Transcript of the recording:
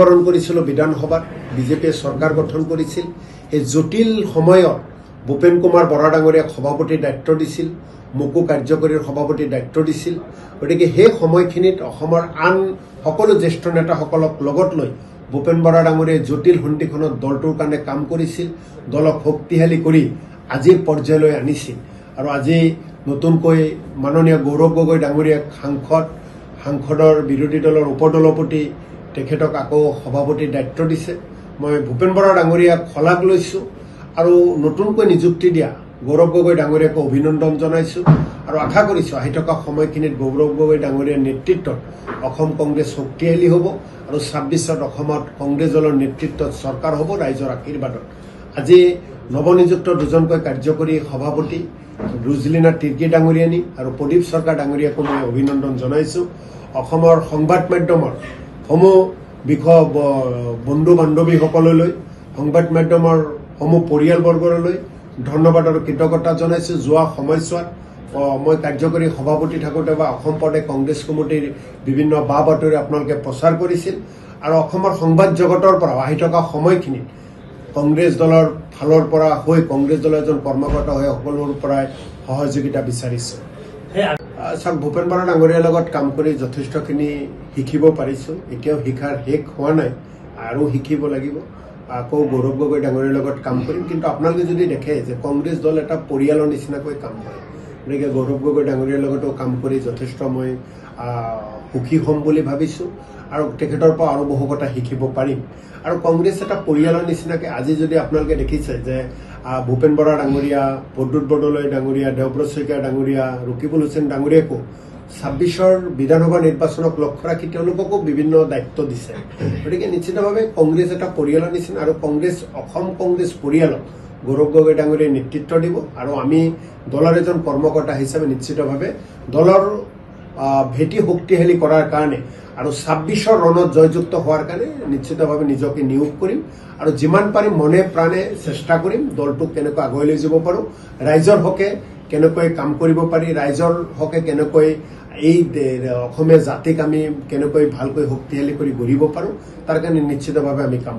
কৰণ কৰিছিল বিধানসভাত বিজেপিয়ে চৰকাৰ গঠন কৰিছিল এই জটিল সময়ত ভূপেন কুমাৰ বৰা ডাঙৰীয়াক সভাপতিৰ দায়িত্ব দিছিল মোকো কাৰ্যকৰী সভাপতিৰ দায়িত্ব দিছিল গতিকে সেই সময়খিনিত অসমৰ আন সকলো জ্যেষ্ঠ নেতাসকলক লগত লৈ ভূপেন বৰা ডাঙৰীয়াই জটিল সন্ধিখনত দলটোৰ কাৰণে কাম কৰিছিল দলক শক্তিশালী কৰি আজিৰ পৰ্যায়লৈ আনিছিল আৰু আজি নতুনকৈ মাননীয় গৌৰৱ গগৈ ডাঙৰীয়াক সাংসদৰ বিৰোধী দলৰ উপদলপতি তেখেতক আকৌ সভাপতিৰ দায়িত্ব দিছে মই ভূপেন বৰা ডাঙৰীয়াক শলাগ লৈছোঁ আৰু নতুনকৈ নিযুক্তি দিয়া গৌৰৱ গগৈ ডাঙৰীয়াক অভিনন্দন জনাইছোঁ আৰু আশা কৰিছোঁ আহি থকা সময়খিনিত গৌৰৱ গগৈ ডাঙৰীয়াৰ নেতৃত্বত অসম কংগ্ৰেছ শক্তিশালী হ'ব আৰু ২৬ত অসমত কংগ্ৰেছ দলৰ নেতৃত্বত চৰকাৰ হ'ব ৰাইজৰ আশীৰ্বাদত আজি নৱনিযুক্ত দুজনকৈ কাৰ্যকৰী সভাপতি ৰুজলিনা তিৰ্কী ডাঙৰীয়ানী আৰু প্ৰদীপ চৰকাৰ ডাঙৰীয়াকো মই অভিনন্দন জনাইছোঁ অসমৰ সংবাদ মাধ্যমৰ সমূহ বন্ধু বান্ধৱীসকললৈ সংবাদ মাধ্যমৰ সমূহ পৰিয়ালবৰ্গলৈ ধন্যবাদ আৰু কৃতজ্ঞতা জনাইছোঁ যোৱা সময়ছোৱাত মই কাৰ্যকৰী সভাপতি থাকোঁতে বা অসম প্ৰদেশ কংগ্ৰেছ কমিটিৰ বিভিন্ন বা বাতৰি আপোনালোকে প্ৰচাৰ কৰিছিল আৰু অসমৰ সংবাদ জগতৰ পৰা আহি থকা সময়খিনিত কংগ্ৰেছ দলৰ ফালৰ পৰা হৈ কংগ্ৰেছ দলৰ এজন কৰ্মকৰ্তা হৈ সকলোৰ পৰাই সহযোগিতা বিচাৰিছোঁ চাওক ভূপেন বৰা ডাঙৰীয়াৰ লগত কাম কৰি যথেষ্টখিনি শিকিব পাৰিছোঁ এতিয়াও শিকাৰ শেষ হোৱা নাই আৰু শিকিব লাগিব আকৌ গৌৰৱ গগৈ ডাঙৰীয়াৰ লগত কাম কৰিম কিন্তু আপোনালোকে যদি দেখে যে কংগ্ৰেছ দল এটা পৰিয়ালৰ নিচিনাকৈ কাম কৰে গতিকে গৌৰৱ গগৈ ডাঙৰীয়াৰ লগতো কাম কৰি যথেষ্ট মই সুখী হ'ম বুলি ভাবিছোঁ আৰু তেখেতৰ পৰা আৰু বহু কথা শিকিব পাৰিম আৰু কংগ্ৰেছ এটা পৰিয়ালৰ নিচিনাকৈ আজি যদি আপোনালোকে দেখিছে যে ভূপেন বৰা ডাঙৰীয়া প্ৰদ্যুৎ বৰদলৈ ডাঙৰীয়া দেৱব্ৰত শইকীয়া ডাঙৰীয়া ৰকিবুল হুছেইন ডাঙৰীয়াকো ২৬ৰ বিধানসভা নিৰ্বাচনক লক্ষ্য ৰাখি তেওঁলোককো বিভিন্ন দায়িত্ব দিছে গতিকে নিশ্চিতভাৱে কংগ্ৰেছ এটা পৰিয়ালৰ নিচিনা আৰু অসম কংগ্ৰেছ পৰিয়ালক গৌৰৱ গগৈ ডাঙৰীয়াই নেতৃত্ব দিব আৰু আমি দলৰ এজন কৰ্মকৰ্তা হিচাপে নিশ্চিতভাৱে দলৰ ভেটি শক্তিশালী কৰাৰ কাৰণে আৰু ২৬ৰ ৰণত জয়যুক্ত হোৱাৰ কাৰণে নিশ্চিতভাৱে নিজকে নিয়োগ কৰিম আৰু যিমান পাৰিম মনে প্ৰাণে চেষ্টা কৰিম দলটোক কেনেকৈ আগুৱাই লৈ যাব পাৰোঁ ৰাইজৰ হকে কেনেকৈ কাম কৰিব পাৰি ৰাইজৰ হকে কেনেকৈ এই অসমীয়া জাতিক আমি কেনেকৈ ভালকৈ শক্তিশালী কৰি গঢ়িব পাৰোঁ তাৰ কাৰণে নিশ্চিতভাৱে আমি কাম